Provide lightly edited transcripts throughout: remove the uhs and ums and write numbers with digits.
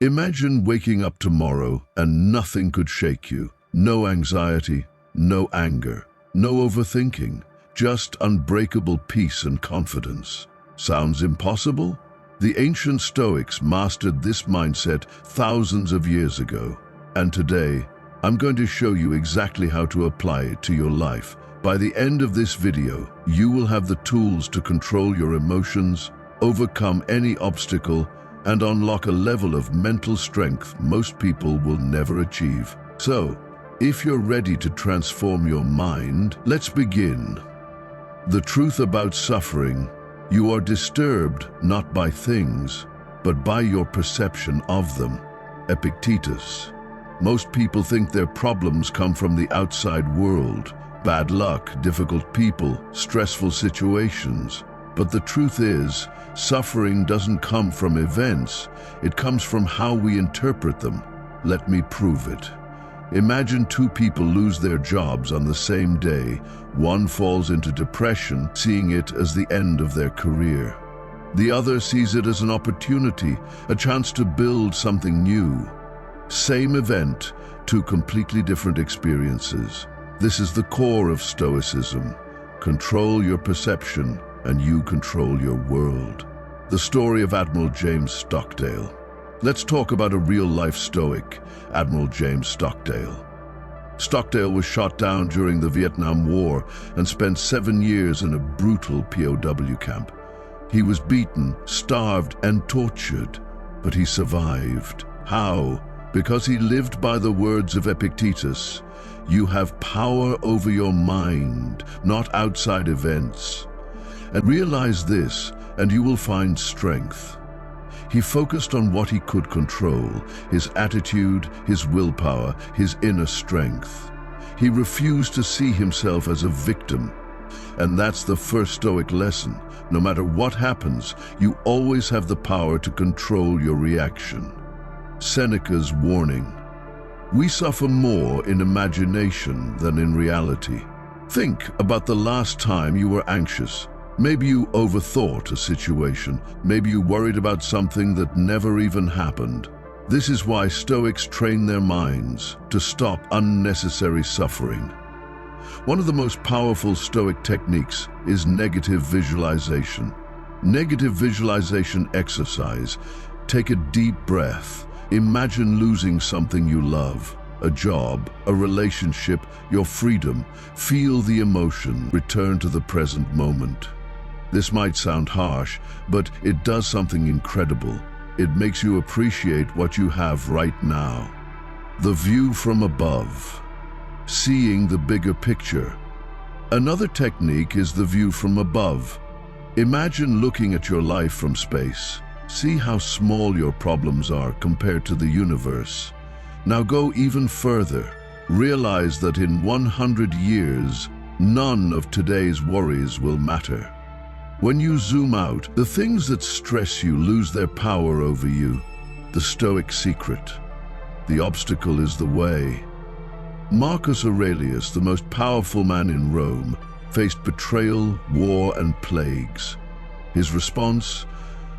Imagine waking up tomorrow and nothing could shake you. No anxiety, no anger, no overthinking, just unbreakable peace and confidence. Sounds impossible? The ancient Stoics mastered this mindset thousands of years ago. And today, I'm going to show you exactly how to apply it to your life. By the end of this video, you will have the tools to control your emotions, overcome any obstacle, and unlock a level of mental strength most people will never achieve. So, if you're ready to transform your mind, let's begin. The truth about suffering: you are disturbed not by things, but by your perception of them. Epictetus. Most people think their problems come from the outside world: bad luck, difficult people, stressful situations. But the truth is, suffering doesn't come from events, it comes from how we interpret them. Let me prove it. Imagine two people lose their jobs on the same day. One falls into depression, seeing it as the end of their career. The other sees it as an opportunity, a chance to build something new. Same event, two completely different experiences. This is the core of Stoicism. Control your perception, and you control your world. The story of Admiral James Stockdale. Let's talk about a real-life Stoic, Admiral James Stockdale. Stockdale was shot down during the Vietnam War and spent 7 years in a brutal POW camp. He was beaten, starved, and tortured, but he survived. How? Because he lived by the words of Epictetus: you have power over your mind, not outside events. And realize this, and you will find strength. He focused on what he could control: his attitude, his willpower, his inner strength. He refused to see himself as a victim. And that's the first Stoic lesson. No matter what happens, you always have the power to control your reaction. Seneca's warning: we suffer more in imagination than in reality. Think about the last time you were anxious. Maybe you overthought a situation. Maybe you worried about something that never even happened. This is why Stoics train their minds to stop unnecessary suffering. One of the most powerful Stoic techniques is negative visualization. Negative visualization exercise. Take a deep breath. Imagine losing something you love. A job, a relationship, your freedom. Feel the emotion. Return to the present moment. This might sound harsh, but it does something incredible. It makes you appreciate what you have right now. The view from above. Seeing the bigger picture. Another technique is the view from above. Imagine looking at your life from space. See how small your problems are compared to the universe. Now go even further. Realize that in 100 years, none of today's worries will matter. When you zoom out, the things that stress you lose their power over you. The Stoic secret. The obstacle is the way. Marcus Aurelius, the most powerful man in Rome, faced betrayal, war, and plagues. His response: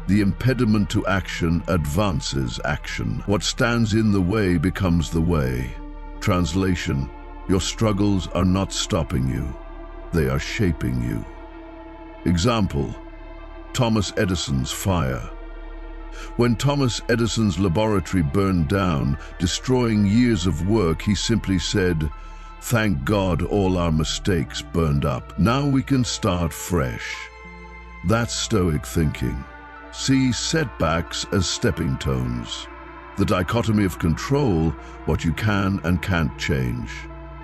the impediment to action advances action. What stands in the way becomes the way. Translation: your struggles are not stopping you. They are shaping you. Example: Thomas Edison's fire. When Thomas Edison's laboratory burned down, destroying years of work, he simply said, "Thank God all our mistakes burned up. Now we can start fresh." That's Stoic thinking. See setbacks as stepping stones. The dichotomy of control, what you can and can't change.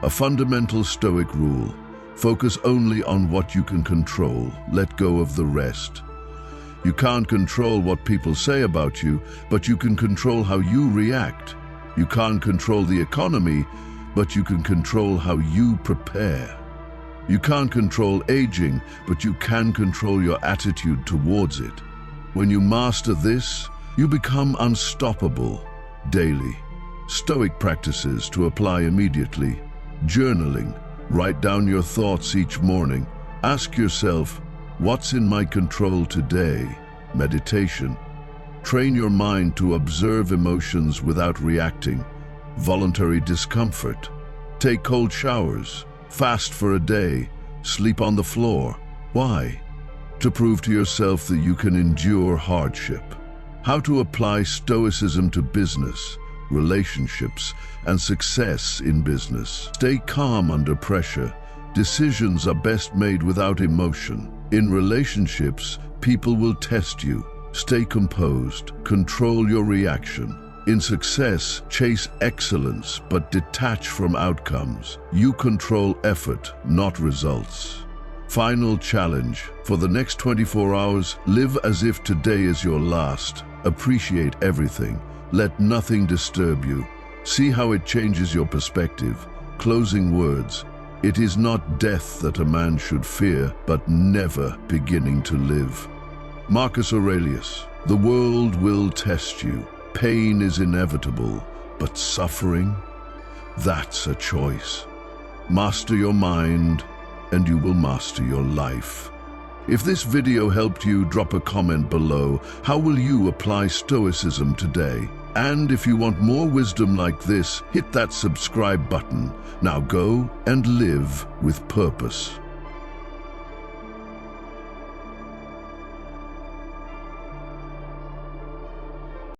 A fundamental Stoic rule: focus only on what you can control. Let go of the rest. You can't control what people say about you, but you can control how you react. You can't control the economy, but you can control how you prepare. You can't control aging, but you can control your attitude towards it. When you master this, you become unstoppable. Daily. Stoic practices to apply immediately. Journaling. Write down your thoughts each morning. Ask yourself, what's in my control today? Meditation. Train your mind to observe emotions without reacting. Voluntary discomfort. Take cold showers. Fast for a day. Sleep on the floor. Why? To prove to yourself that you can endure hardship. How to apply Stoicism to business, relationships, and success in business. Stay calm under pressure. Decisions are best made without emotion. In relationships, people will test you. Stay composed. Control your reaction. In success, chase excellence, but detach from outcomes. You control effort, not results. Final challenge. For the next 24 hours, live as if today is your last. Appreciate everything. Let nothing disturb you. See how it changes your perspective. Closing words. It is not death that a man should fear, but never beginning to live. Marcus Aurelius. The world will test you. Pain is inevitable, but suffering? That's a choice. Master your mind, and you will master your life. If this video helped you, drop a comment below. How will you apply Stoicism today? And if you want more wisdom like this, hit that subscribe button. Now go and live with purpose.